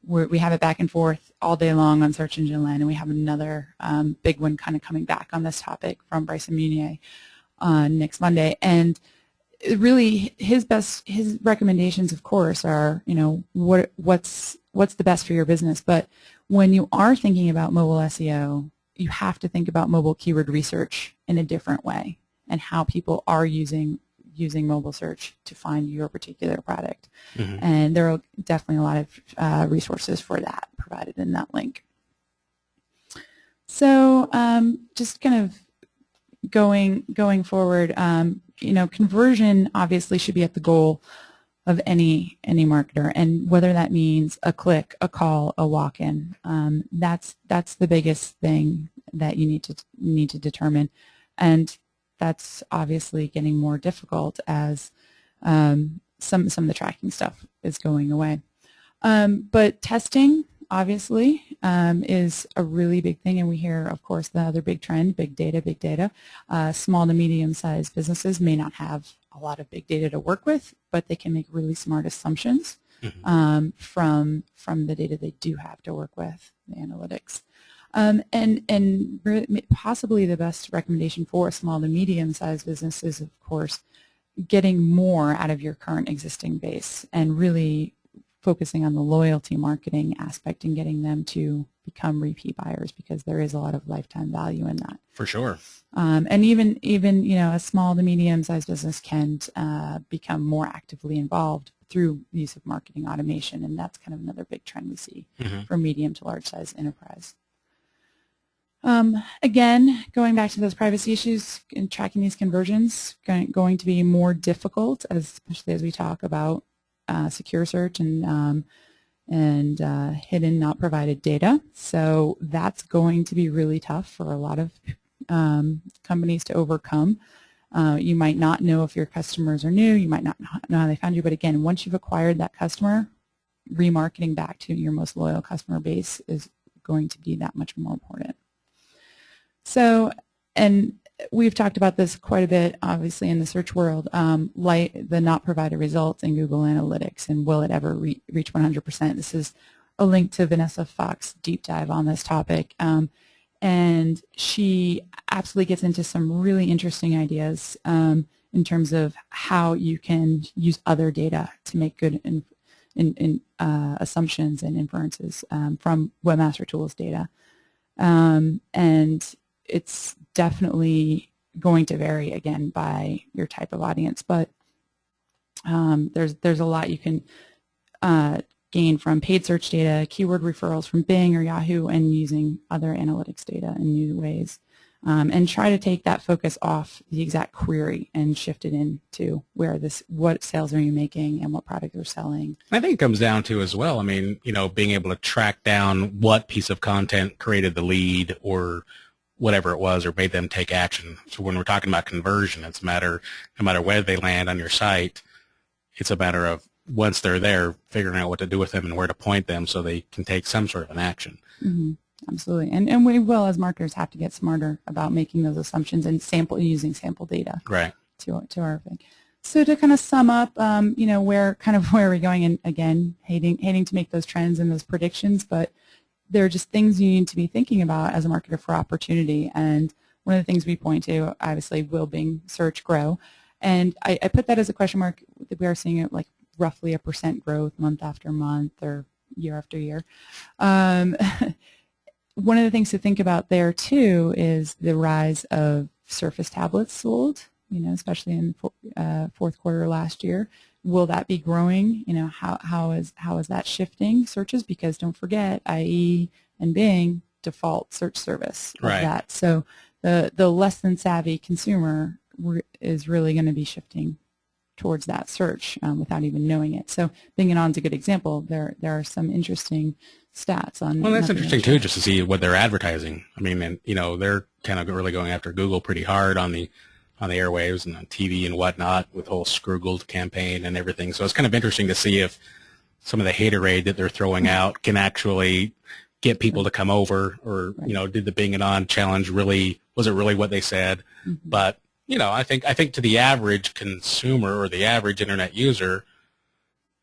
We have it back and forth all day long on Search Engine Land, and we have another big one kind of coming back on this topic from Bryson Munier next Monday. And really, his recommendations, of course, are what's the best for your business. But when you are thinking about mobile SEO, you have to think about mobile keyword research in a different way, and how people are using mobile search to find your particular product. Mm-hmm. And there are definitely a lot of resources for that provided in that link. So just kind of going forward, conversion obviously should be at the goal of any marketer, and whether that means a click, a call, a walk-in, that's the biggest thing that you need to determine. And that's obviously getting more difficult as some of the tracking stuff is going away. But testing, obviously, is a really big thing, and we hear, of course, the other big trend, big data. Small to medium-sized businesses may not have a lot of big data to work with, but they can make really smart assumptions from the data they do have to work with, the analytics. And possibly the best recommendation for a small to medium-sized business is, of course, getting more out of your current existing base and really focusing on the loyalty marketing aspect and getting them to become repeat buyers, because there is a lot of lifetime value in that. For sure. And even a small to medium-sized business can become more actively involved through the use of marketing automation, and that's kind of another big trend we see for medium to large-sized enterprise. Again, going back to those privacy issues and tracking these conversions, going to be more difficult, especially as we talk about secure search and hidden, not provided data. So that's going to be really tough for a lot of companies to overcome. You might not know if your customers are new. You might not know how they found you. But again, once you've acquired that customer, remarketing back to your most loyal customer base is going to be that much more important. So, and we've talked about this quite a bit, obviously, in the search world, like the not provided results in Google Analytics, and will it ever reach 100%? This is a link to Vanessa Fox's deep dive on this topic, and she absolutely gets into some really interesting ideas in terms of how you can use other data to make good assumptions and inferences from Webmaster Tools data, and it's definitely going to vary, again, by your type of audience, but there's a lot you can gain from paid search data, keyword referrals from Bing or Yahoo, and using other analytics data in new ways, and try to take that focus off the exact query and shift it into what sales are you making and what product you're selling. I think it comes down to, as well, being able to track down what piece of content created the lead or whatever it was, or made them take action. So when we're talking about conversion, it's no matter where they land on your site, it's a matter of once they're there, figuring out what to do with them and where to point them so they can take some sort of an action. Mm-hmm. Absolutely. And we will, as marketers, have to get smarter about making those assumptions and using sample data Right. to our thing. So to kind of sum up, where are we going? And again, hating to make those trends and those predictions, but there are just things you need to be thinking about as a marketer for opportunity. And one of the things we point to, obviously, will Bing search grow? And I put that as a question mark. We are seeing it like roughly a % growth month after month or year after year. One of the things to think about there too is the rise of Surface tablets sold, especially in fourth quarter last year. Will that be growing? How is that shifting searches? Because don't forget, IE and Bing default search service of Right. that. So the less than savvy consumer is really going to be shifting towards that search without even knowing it. So Bing and On's a good example. There are some interesting stats on. Well, that's interesting too, just to see what they're advertising. I mean, and they're kind of really going after Google pretty hard on the airwaves and on TV and whatnot with the whole Scroogled campaign and everything. So it's kind of interesting to see if some of the haterade that they're throwing out can actually get people to come over, or did the Bing and On challenge was it really what they said? Mm-hmm. But I think to the average consumer or the average internet user,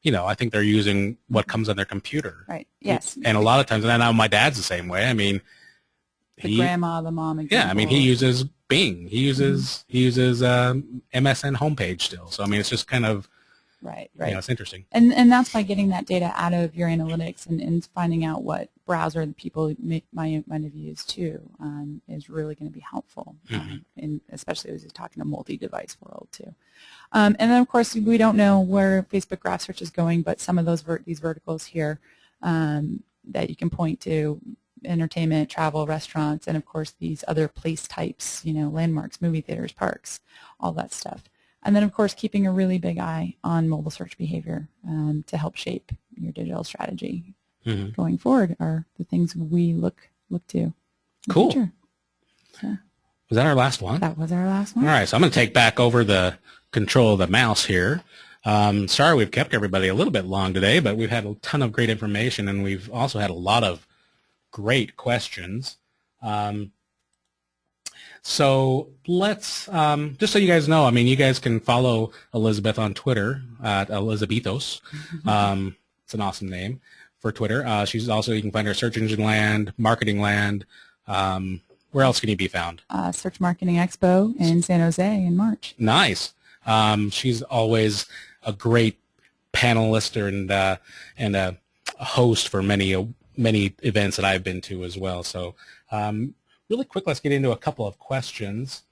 I think they're using what comes on their computer. Right. Yes. And a lot of times, and I know my dad's the same way. I mean, the grandma, the mom example. Yeah, I mean, he uses Bing. He uses MSN homepage still. So I mean, it's just kind of right. It's interesting. And that's by getting that data out of your analytics and finding out what browser the people might have used too is really going to be helpful. Mm-hmm. And especially as you're talking a multi-device world too. And then of course we don't know where Facebook graph search is going, but some of these verticals here that you can point to: entertainment, travel, restaurants, and of course these other place types, landmarks, movie theaters, parks, all that stuff. And then of course keeping a really big eye on mobile search behavior to help shape your digital strategy going forward are the things we look to. Cool. So, was that our last one? That was our last one. All right, so I'm going to take back over the control of the mouse here. Sorry we've kept everybody a little bit long today, but we've had a ton of great information, and we've also had a lot of great questions. So let's, just so you guys know, I mean, you guys can follow Elizabeth on Twitter at Elizabethos. It's an awesome name for Twitter. She's also, you can find her Search Engine Land, Marketing Land. Where else can you be found? Search Marketing Expo in San Jose in March. Nice. She's always a great panelist and a host for many events that I've been to as well. So really quick, let's get into a couple of questions,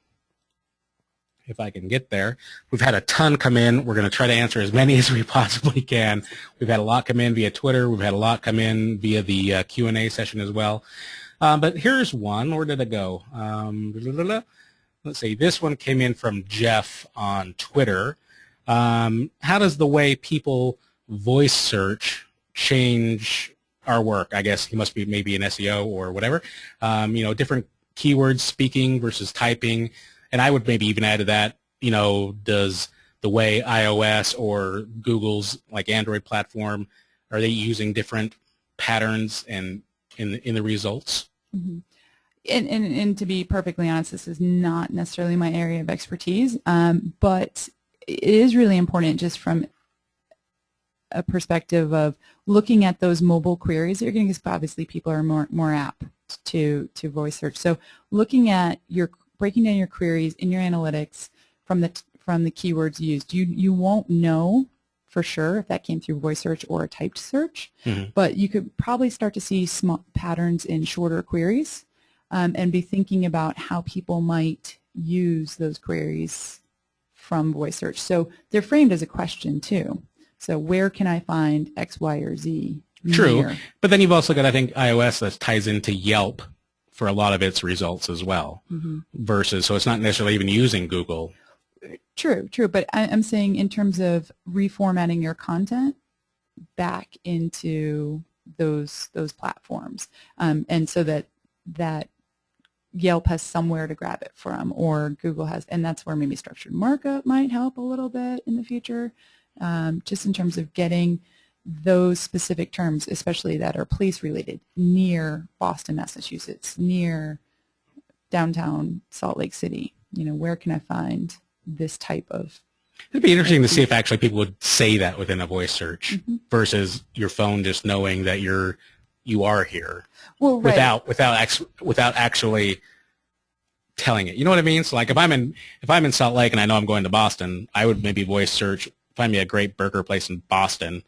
if I can get there. We've had a ton come in. We're going to try to answer as many as we possibly can. We've had a lot come in via Twitter. We've had a lot come in via the Q&A session as well. But here's one. Where did it go? Let's see. This one came in from Jeff on Twitter. How does the way people voice search change our work? I guess he must be maybe an SEO or whatever. Different keywords speaking versus typing. And I would maybe even add to that, does the way iOS or Google's like Android platform, are they using different patterns and in the results? Mm-hmm. And to be perfectly honest, this is not necessarily my area of expertise, but it is really important just from a perspective of looking at those mobile queries that you're getting, because obviously people are more apt to voice search. So looking at breaking down your queries in your analytics from the keywords used, you won't know for sure if that came through voice search or a typed search, but you could probably start to see small patterns in shorter queries and be thinking about how people might use those queries from voice search. So they're framed as a question too. So where can I find X, Y, or Z? True. Near? But then you've also got, I think, iOS that ties into Yelp for a lot of its results as well, versus, so it's not necessarily even using Google. True. But I'm saying in terms of reformatting your content back into those platforms, and so that Yelp has somewhere to grab it from, or Google has, and that's where maybe structured markup might help a little bit in the future just in terms of getting those specific terms, especially that are place-related, near Boston, Massachusetts, near downtown Salt Lake City. Where can I find this type of... It'd be interesting to see if actually people would say that within a voice search versus your phone just knowing that you are here without actually telling it. You know what I mean? So like if I'm in Salt Lake and I know I'm going to Boston, I would maybe voice search, find me a great burger place in Boston,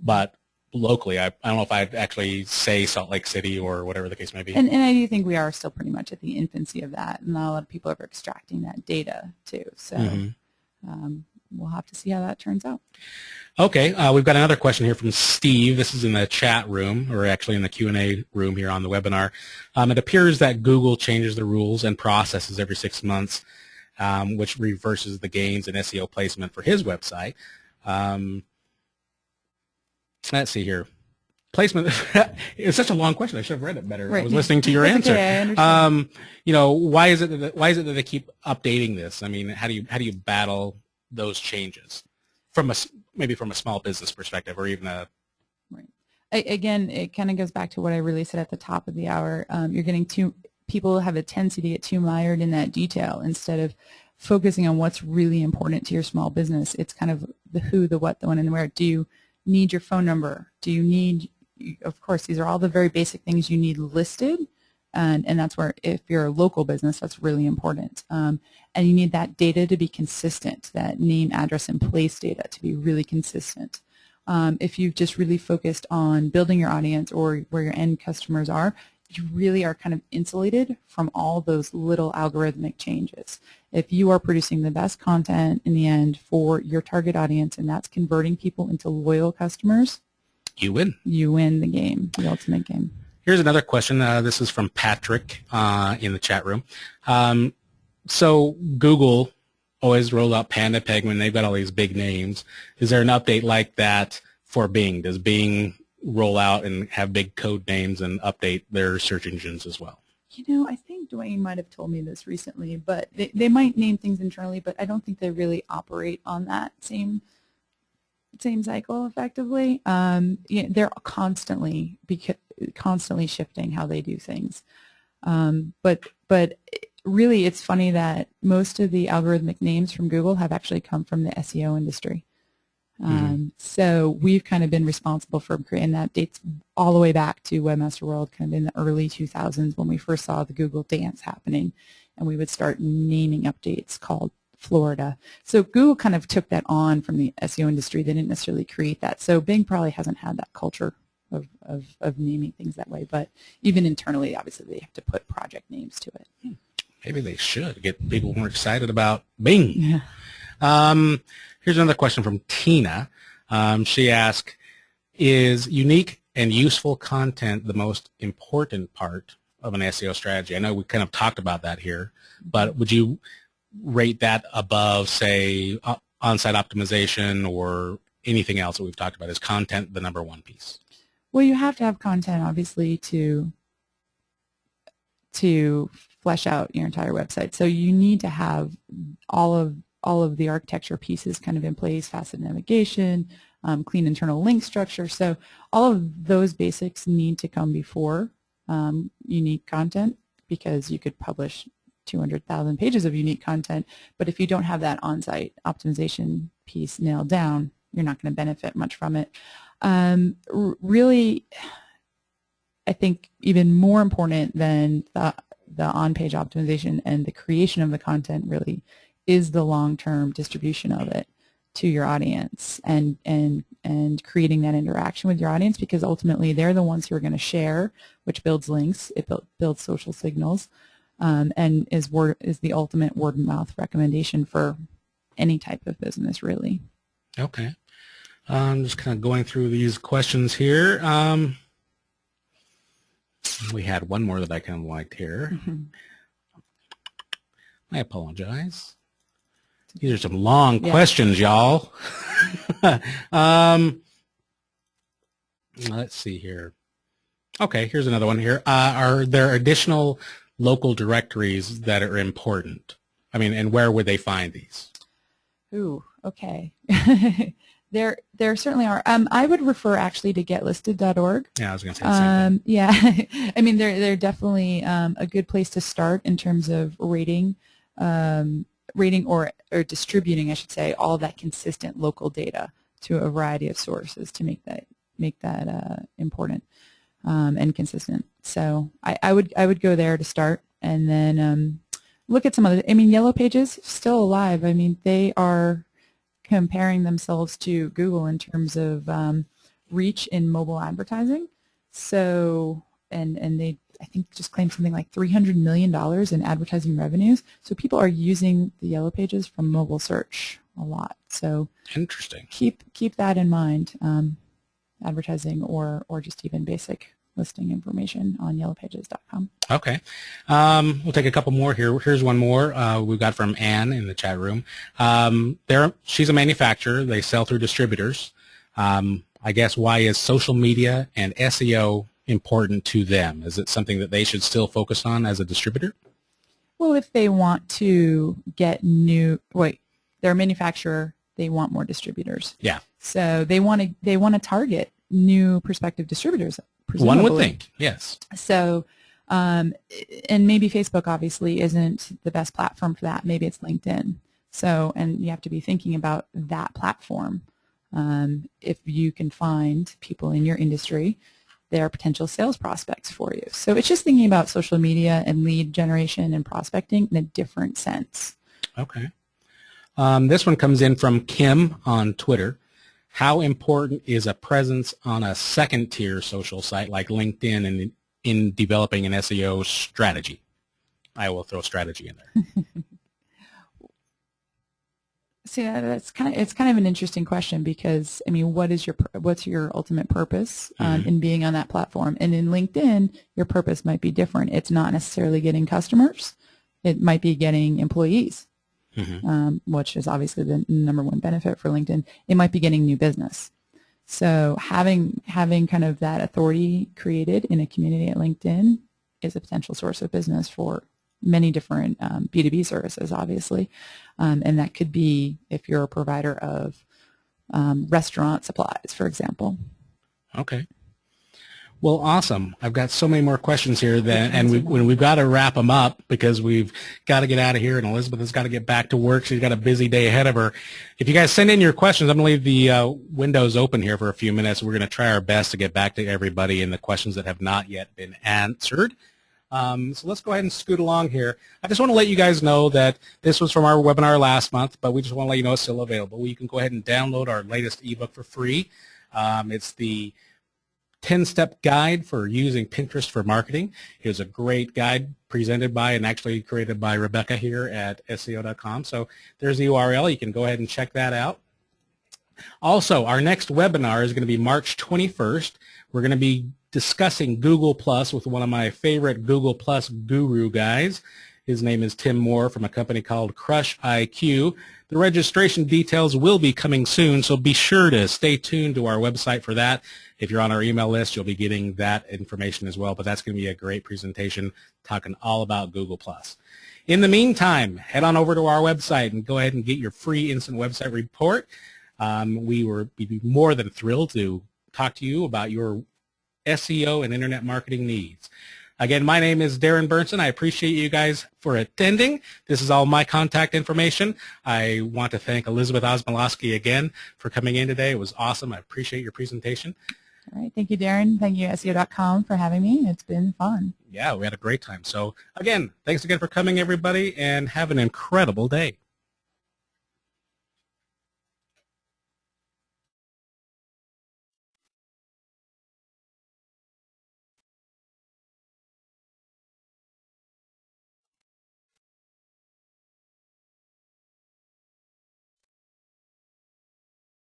but locally I don't know if I'd actually say Salt Lake City or whatever the case may be. And I do think we are still pretty much at the infancy of that, and not a lot of people are extracting that data too. So we'll have to see how that turns out. Okay, we've got another question here from Steve. This is in the chat room, or actually in the Q&A room here on the webinar. It appears that Google changes the rules and processes every 6 months, which reverses the gains in SEO placement for his website. Let's see here. Placement. It's such a long question. I should have read it better. Right. I was listening to your answer. Okay, I understand. Why is it that they keep updating this? I mean, how do you battle those changes maybe from a small business perspective, or even a... Right. Again, it kind of goes back to what I really said at the top of the hour. You're getting people have a tendency to get too mired in that detail instead of focusing on what's really important to your small business. It's kind of the who, the what, the when, and the where. Do you need your phone number? Do you need, of course, these are all the very basic things you need listed. And that's where, if you're a local business, that's really important. And you need that data to be consistent, that name, address, and place data to be really consistent. If you've just really focused on building your audience or where your end customers are, you really are kind of insulated from all those little algorithmic changes. If you are producing the best content in the end for your target audience, and that's converting people into loyal customers, you win. You win the game, the ultimate game. Here's another question. This is from Patrick in the chat room. So Google always rolled out Panda, Penguin. They've got all these big names. Is there an update like that for Bing? Does Bing roll out and have big code names and update their search engines as well? I think Dwayne might have told me this recently, but they might name things internally, but I don't think they really operate on that same cycle effectively. They're constantly shifting how they do things. But really, it's funny that most of the algorithmic names from Google have actually come from the SEO industry. So we've kind of been responsible for creating that. Dates all the way back to Webmaster World, kind of in the early 2000s when we first saw the Google dance happening, and we would start naming updates called Florida. So Google kind of took that on from the SEO industry. They didn't necessarily create that. So Bing probably hasn't had that culture of naming things that way. But even internally, obviously, they have to put project names to it. Maybe they should get people more excited about Bing. Yeah. Here's another question from Tina. She asked, is unique and useful content the most important part of an SEO strategy? I know we kind of talked about that here, but would you rate that above, say, on-site optimization or anything else that we've talked about? Is content the number one piece? Well, you have to have content, obviously, to flesh out your entire website. So you need to have all of the architecture pieces kind of in place, faceted navigation, clean internal link structure. So all of those basics need to come before unique content, because you could publish 200,000 pages of unique content, but if you don't have that on-site optimization piece nailed down, you're not going to benefit much from it. Really, I think even more important than the on-page optimization and the creation of the content really is the long-term distribution of it to your audience and creating that interaction with your audience, because ultimately they're the ones who are going to share, which builds links, it builds social signals, and is the ultimate word-of-mouth recommendation for any type of business, really. Okay. I'm just kind of going through these questions here. We had one more that I kind of liked here. I apologize. These are some long questions, y'all. Let's see here. Okay, here's another one here. Are there additional local directories that are important? I mean, and where would they find these? Ooh, okay. There certainly are. I would refer actually to getlisted.org. Yeah, I was going to say the same thing. Yeah, I mean they're definitely a good place to start in terms of rating, rating or distributing, I should say, all that consistent local data to a variety of sources to make that important and consistent. So I would go there to start, and then look at some other. I mean, Yellow Pages still alive. I mean, they are comparing themselves to Google in terms of reach in mobile advertising. So, and they, I think, just claimed something like $300 million in advertising revenues. So people are using the Yellow Pages from mobile search a lot. So Interesting. Keep that in mind, advertising or just even basic listing information on yellowpages.com. Okay. We'll take a couple more here. Here's one more we've got from Anne in the chat room. She's a manufacturer. They sell through distributors. I guess, why is social media and SEO important to them? Is it something that they should still focus on as a distributor? Well, if they want to get they're a manufacturer, they want more distributors. Yeah. So they want to target new prospective distributors. One would think, yes. So, and maybe Facebook obviously isn't the best platform for that. Maybe it's LinkedIn. So, and you have to be thinking about that platform. If you can find people in your industry, they are potential sales prospects for you. So it's just thinking about social media and lead generation and prospecting in a different sense. Okay. This one comes in from Kim on Twitter. How important is a presence on a second-tier social site like LinkedIn in developing an SEO strategy? I will throw strategy in there. See, it's kind of an interesting question because, I mean, what's your ultimate purpose in being on that platform? And in LinkedIn, your purpose might be different. It's not necessarily getting customers. It might be getting employees. Which is obviously the number one benefit for LinkedIn. It might be getting new business. So having kind of that authority created in a community at LinkedIn is a potential source of business for many different B2B services, obviously. And that could be if you're a provider of restaurant supplies, for example. Okay. Well, awesome. I've got so many more questions here, and we've got to wrap them up because we've got to get out of here, and Elizabeth has got to get back to work. She's got a busy day ahead of her. If you guys send in your questions, I'm going to leave the windows open here for a few minutes. We're going to try our best to get back to everybody and the questions that have not yet been answered. So let's go ahead and scoot along here. I just want to let you guys know that this was from our webinar last month, but we just want to let you know it's still available. You can go ahead and download our latest ebook for free. It's the 10-step guide for using Pinterest for marketing. It was a great guide presented by and actually created by Rebecca here at SEO.com. So there's the URL. You can go ahead and check that out. Also, our next webinar is going to be March 21st. We're going to be discussing Google Plus with one of my favorite Google Plus guru guys. His name is Tim Moore from a company called Crush IQ. The registration details will be coming soon, so be sure to stay tuned to our website for that. If you're on our email list, you'll be getting that information as well, but that's going to be a great presentation talking all about Google+. In the meantime, head on over to our website and go ahead and get your free instant website report. We would be more than thrilled to talk to you about your SEO and internet marketing needs. Again, my name is Darren Burnson. I appreciate you guys for attending. This is all my contact information. I want to thank Elizabeth Osmolowski again for coming in today. It was awesome. I appreciate your presentation. All right. Thank you, Darren. Thank you, SEO.com, for having me. It's been fun. Yeah, we had a great time. So, again, thanks again for coming, everybody, and have an incredible day.